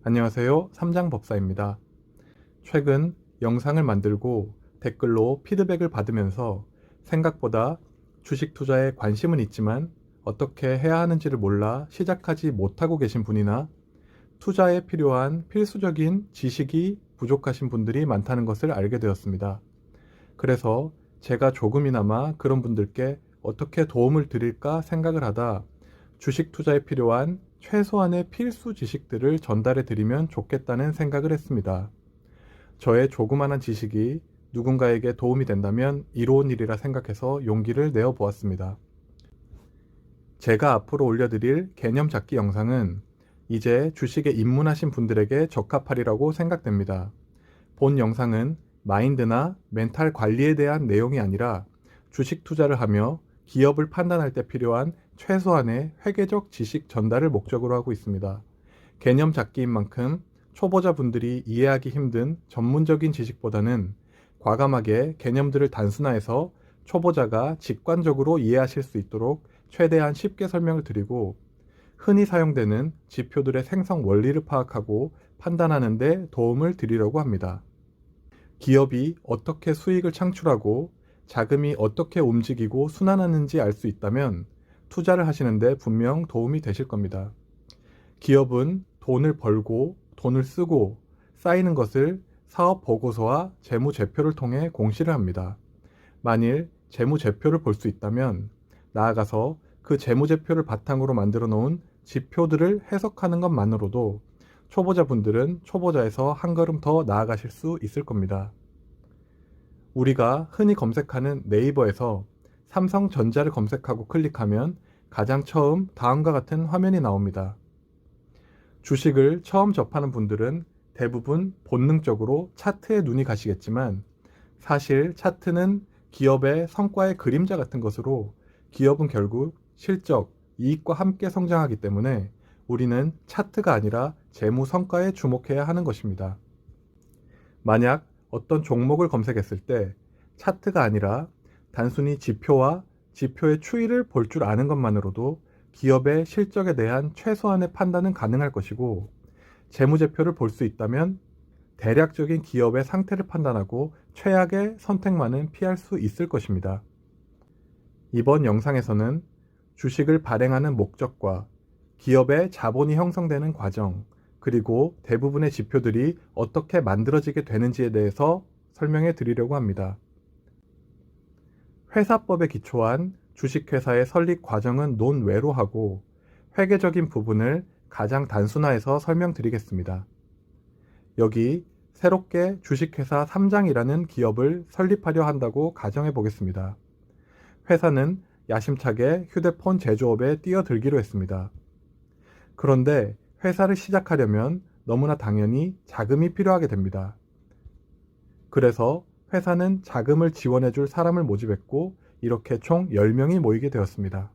안녕하세요. 삼장법사입니다. 최근 영상을 만들고 댓글로 피드백을 받으면서 생각보다 주식 투자에 관심은 있지만 어떻게 해야 하는지를 몰라 시작하지 못하고 계신 분이나 투자에 필요한 필수적인 지식이 부족하신 분들이 많다는 것을 알게 되었습니다. 그래서 제가 조금이나마 그런 분들께 어떻게 도움을 드릴까 생각을 하다 주식 투자에 필요한 최소한의 필수 지식들을 전달해 드리면 좋겠다는 생각을 했습니다. 저의 조그마한 지식이 누군가에게 도움이 된다면 이로운 일이라 생각해서 용기를 내어 보았습니다. 제가 앞으로 올려드릴 개념 잡기 영상은 이제 주식에 입문하신 분들에게 적합하리라고 생각됩니다. 본 영상은 마인드나 멘탈 관리에 대한 내용이 아니라 주식 투자를 하며 기업을 판단할 때 필요한 최소한의 회계적 지식 전달을 목적으로 하고 있습니다. 개념 잡기인 만큼 초보자분들이 이해하기 힘든 전문적인 지식보다는 과감하게 개념들을 단순화해서 초보자가 직관적으로 이해하실 수 있도록 최대한 쉽게 설명을 드리고 흔히 사용되는 지표들의 생성 원리를 파악하고 판단하는 데 도움을 드리려고 합니다. 기업이 어떻게 수익을 창출하고 자금이 어떻게 움직이고 순환하는지 알 수 있다면 투자를 하시는데 분명 도움이 되실 겁니다. 기업은 돈을 벌고 돈을 쓰고 쌓이는 것을 사업 보고서와 재무제표를 통해 공시를 합니다. 만일 재무제표를 볼 수 있다면 나아가서 그 재무제표를 바탕으로 만들어 놓은 지표들을 해석하는 것만으로도 초보자분들은 초보자에서 한 걸음 더 나아가실 수 있을 겁니다. 우리가 흔히 검색하는 네이버에서 삼성전자를 검색하고 클릭하면 가장 처음 다음과 같은 화면이 나옵니다. 주식을 처음 접하는 분들은 대부분 본능적으로 차트에 눈이 가시겠지만 사실 차트는 기업의 성과의 그림자 같은 것으로 기업은 결국 실적, 이익과 함께 성장하기 때문에 우리는 차트가 아니라 재무 성과에 주목해야 하는 것입니다. 만약 어떤 종목을 검색했을 때 차트가 아니라 단순히 지표와 지표의 추이를 볼 줄 아는 것만으로도 기업의 실적에 대한 최소한의 판단은 가능할 것이고 재무제표를 볼 수 있다면 대략적인 기업의 상태를 판단하고 최악의 선택만은 피할 수 있을 것입니다. 이번 영상에서는 주식을 발행하는 목적과 기업의 자본이 형성되는 과정, 그리고 대부분의 지표들이 어떻게 만들어지게 되는지에 대해서 설명해 드리려고 합니다. 회사법에 기초한 주식회사의 설립 과정은 논외로 하고 회계적인 부분을 가장 단순화해서 설명드리겠습니다. 여기 새롭게 주식회사 3장이라는 기업을 설립하려 한다고 가정해 보겠습니다. 회사는 야심차게 휴대폰 제조업에 뛰어들기로 했습니다. 그런데 회사를 시작하려면 너무나 당연히 자금이 필요하게 됩니다. 그래서 회사는 자금을 지원해 줄 사람을 모집했고 이렇게 총 10명이 모이게 되었습니다.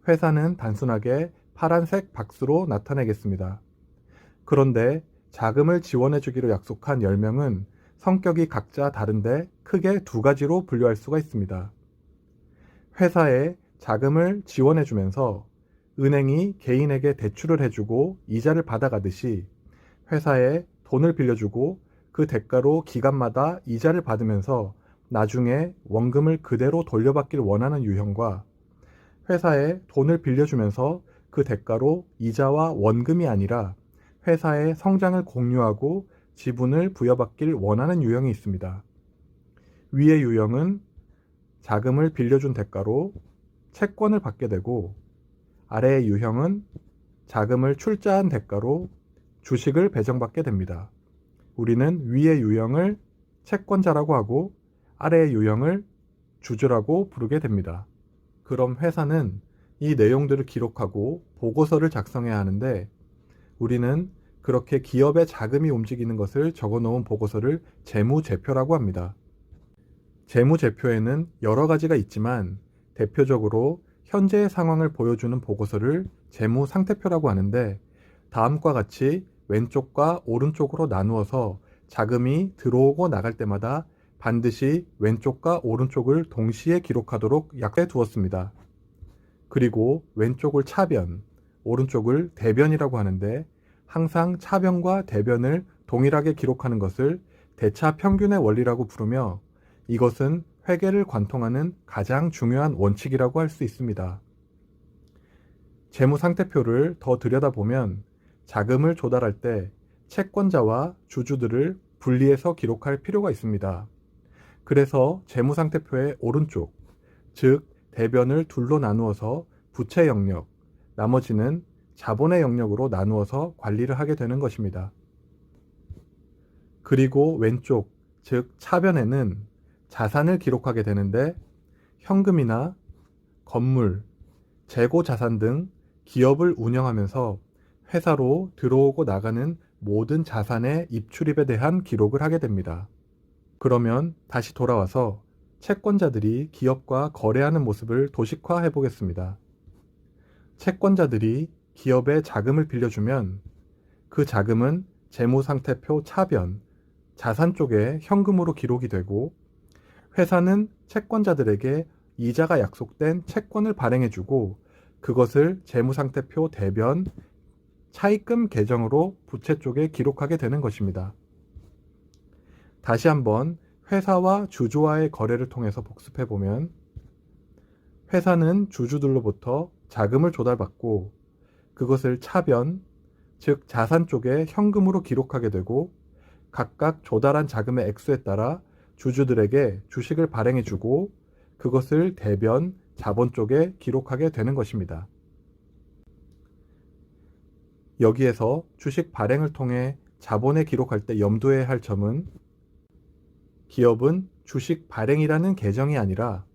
회사는 단순하게 파란색 박스로 나타내겠습니다. 그런데 자금을 지원해 주기로 약속한 10명은 성격이 각자 다른데 크게 두 가지로 분류할 수가 있습니다. 회사에 자금을 지원해 주면서 은행이 개인에게 대출을 해주고 이자를 받아가듯이 회사에 돈을 빌려주고 그 대가로 기간마다 이자를 받으면서 나중에 원금을 그대로 돌려받길 원하는 유형과 회사에 돈을 빌려주면서 그 대가로 이자와 원금이 아니라 회사의 성장을 공유하고 지분을 부여받길 원하는 유형이 있습니다. 위의 유형은 자금을 빌려준 대가로 채권을 받게 되고 아래의 유형은 자금을 출자한 대가로 주식을 배정받게 됩니다. 우리는 위의 유형을 채권자라고 하고 아래의 유형을 주주라고 부르게 됩니다. 그럼 회사는 이 내용들을 기록하고 보고서를 작성해야 하는데 우리는 그렇게 기업의 자금이 움직이는 것을 적어 놓은 보고서를 재무제표라고 합니다. 재무제표에는 여러 가지가 있지만 대표적으로 현재의 상황을 보여주는 보고서를 재무상태표라고 하는데 다음과 같이 왼쪽과 오른쪽으로 나누어서 자금이 들어오고 나갈 때마다 반드시 왼쪽과 오른쪽을 동시에 기록하도록 약해 두었습니다. 그리고 왼쪽을 차변, 오른쪽을 대변이라고 하는데 항상 차변과 대변을 동일하게 기록하는 것을 대차 평균의 원리라고 부르며 이것은 회계를 관통하는 가장 중요한 원칙이라고 할 수 있습니다. 재무상태표를 더 들여다보면 자금을 조달할 때 채권자와 주주들을 분리해서 기록할 필요가 있습니다. 그래서 재무상태표의 오른쪽, 즉 대변을 둘로 나누어서 부채 영역, 나머지는 자본의 영역으로 나누어서 관리를 하게 되는 것입니다. 그리고 왼쪽, 즉 차변에는 자산을 기록하게 되는데 현금이나 건물, 재고 자산 등 기업을 운영하면서 회사로 들어오고 나가는 모든 자산의 입출입에 대한 기록을 하게 됩니다. 그러면 다시 돌아와서 채권자들이 기업과 거래하는 모습을 도식화해 보겠습니다. 채권자들이 기업에 자금을 빌려주면 그 자금은 재무상태표 차변, 자산 쪽에 현금으로 기록이 되고 회사는 채권자들에게 이자가 약속된 채권을 발행해주고 그것을 재무상태표 대변, 차입금 계정으로 부채 쪽에 기록하게 되는 것입니다. 다시 한번 회사와 주주와의 거래를 통해서 복습해보면 회사는 주주들로부터 자금을 조달받고 그것을 차변, 즉 자산 쪽에 현금으로 기록하게 되고 각각 조달한 자금의 액수에 따라 주주들에게 주식을 발행해주고 그것을 대변, 자본 쪽에 기록하게 되는 것입니다. 여기에서 주식 발행을 통해 자본에 기록할 때 염두해야 할 점은 기업은 주식 발행이라는 계정이 아니라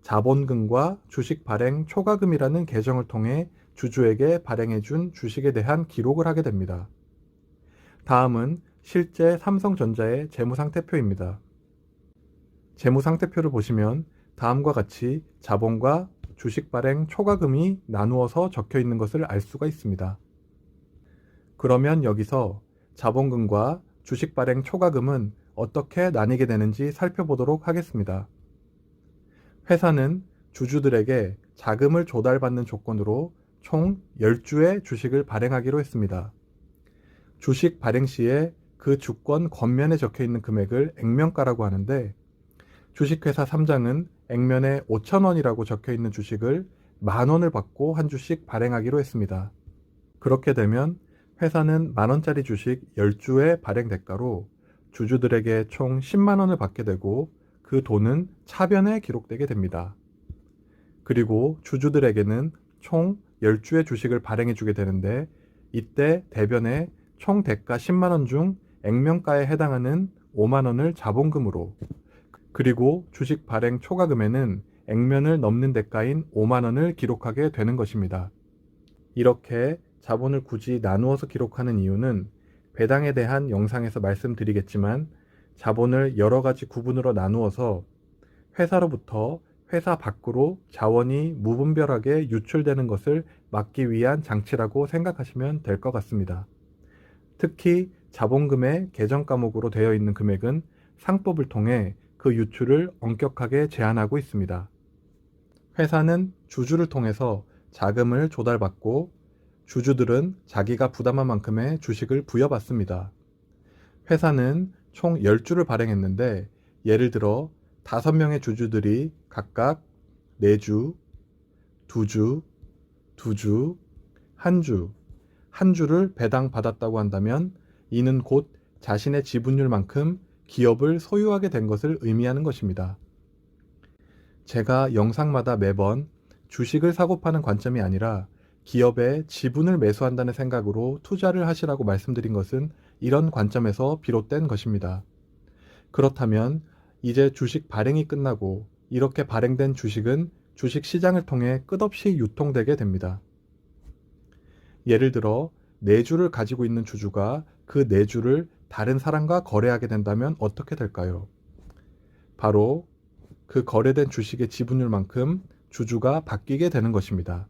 자본금과 주식 발행 초과금이라는 계정을 통해 주주에게 발행해준 주식에 대한 기록을 하게 됩니다. 다음은 실제 삼성전자의 재무상태표입니다. 재무상태표를 보시면 다음과 같이 자본과 주식 발행 초과금이 나누어서 적혀 있는 것을 알 수가 있습니다. 그러면 여기서 자본금과 주식 발행 초과금은 어떻게 나뉘게 되는지 살펴보도록 하겠습니다. 회사는 주주들에게 자금을 조달받는 조건으로 총 10주의 주식을 발행하기로 했습니다. 주식 발행 시에 그 주권 겉면에 적혀 있는 금액을 액면가라고 하는데 주식회사 3장은 액면에 5,000원이라고 적혀 있는 주식을 10,000원을 받고 한 주씩 발행하기로 했습니다. 그렇게 되면 회사는 10,000원짜리 주식 10주의 발행 대가로 주주들에게 총 100,000원을 받게 되고 그 돈은 차변에 기록되게 됩니다. 그리고 주주들에게는 총 10주의 주식을 발행해 주게 되는데 이때 대변에 총 대가 10만원 중 액면가에 해당하는 5만원을 자본금으로 그리고 주식 발행 초과금에는 액면을 넘는 대가인 5만원을 기록하게 되는 것입니다. 이렇게 자본을 굳이 나누어서 기록하는 이유는 배당에 대한 영상에서 말씀드리겠지만 자본을 여러 가지 구분으로 나누어서 회사로부터 회사 밖으로 자원이 무분별하게 유출되는 것을 막기 위한 장치라고 생각하시면 될 것 같습니다. 특히 자본금의 계정 과목으로 되어 있는 금액은 상법을 통해 그 유출을 엄격하게 제한하고 있습니다. 회사는 주주를 통해서 자금을 조달받고 주주들은 자기가 부담한 만큼의 주식을 부여받습니다. 회사는 총 10주를 발행했는데 예를 들어 5명의 주주들이 각각 4주, 2주, 2주, 1주, 1주를 배당받았다고 한다면 이는 곧 자신의 지분율만큼 기업을 소유하게 된 것을 의미하는 것입니다. 제가 영상마다 매번 주식을 사고 파는 관점이 아니라 기업에 지분을 매수한다는 생각으로 투자를 하시라고 말씀드린 것은 이런 관점에서 비롯된 것입니다. 그렇다면 이제 주식 발행이 끝나고 이렇게 발행된 주식은 주식 시장을 통해 끝없이 유통되게 됩니다. 예를 들어 4주를 가지고 있는 주주가 그 4주를 다른 사람과 거래하게 된다면 어떻게 될까요? 바로 그 거래된 주식의 지분율만큼 주주가 바뀌게 되는 것입니다.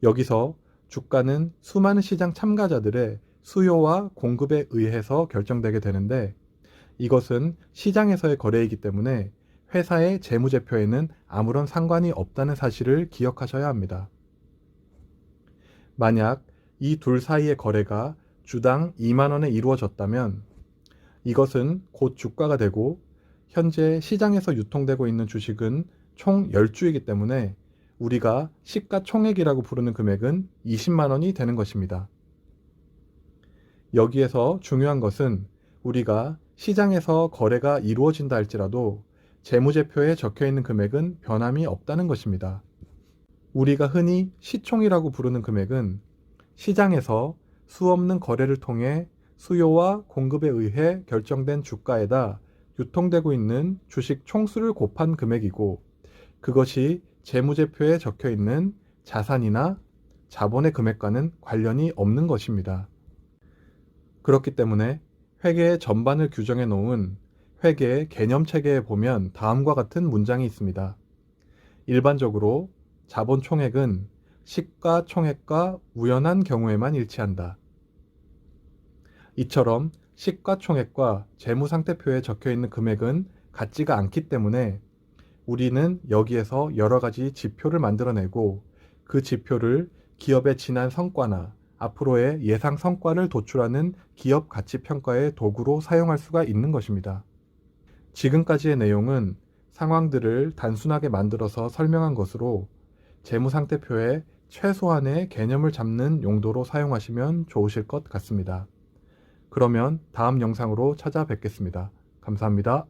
여기서 주가는 수많은 시장 참가자들의 수요와 공급에 의해서 결정되게 되는데 이것은 시장에서의 거래이기 때문에 회사의 재무제표에는 아무런 상관이 없다는 사실을 기억하셔야 합니다. 만약 이 둘 사이의 거래가 주당 2만 원에 이루어졌다면 이것은 곧 주가가 되고 현재 시장에서 유통되고 있는 주식은 총 10주이기 때문에 우리가 시가총액이라고 부르는 금액은 20만 원이 되는 것입니다. 여기에서 중요한 것은 우리가 시장에서 거래가 이루어진다 할지라도 재무제표에 적혀 있는 금액은 변함이 없다는 것입니다. 우리가 흔히 시총이라고 부르는 금액은 시장에서 수없는 거래를 통해 수요와 공급에 의해 결정된 주가에다 유통되고 있는 주식 총수를 곱한 금액이고 그것이 재무제표에 적혀 있는 자산이나 자본의 금액과는 관련이 없는 것입니다. 그렇기 때문에 회계의 전반을 규정해 놓은 회계의 개념 체계에 보면 다음과 같은 문장이 있습니다. 일반적으로 자본 총액은 시가총액과 우연한 경우에만 일치한다. 이처럼 시가총액과 재무상태표에 적혀있는 금액은 같지가 않기 때문에 우리는 여기에서 여러 가지 지표를 만들어내고 그 지표를 기업의 지난 성과나 앞으로의 예상 성과를 도출하는 기업 가치 평가의 도구로 사용할 수가 있는 것입니다. 지금까지의 내용은 상황들을 단순하게 만들어서 설명한 것으로 재무상태표에 최소한의 개념을 잡는 용도로 사용하시면 좋으실 것 같습니다. 그러면 다음 영상으로 찾아뵙겠습니다. 감사합니다.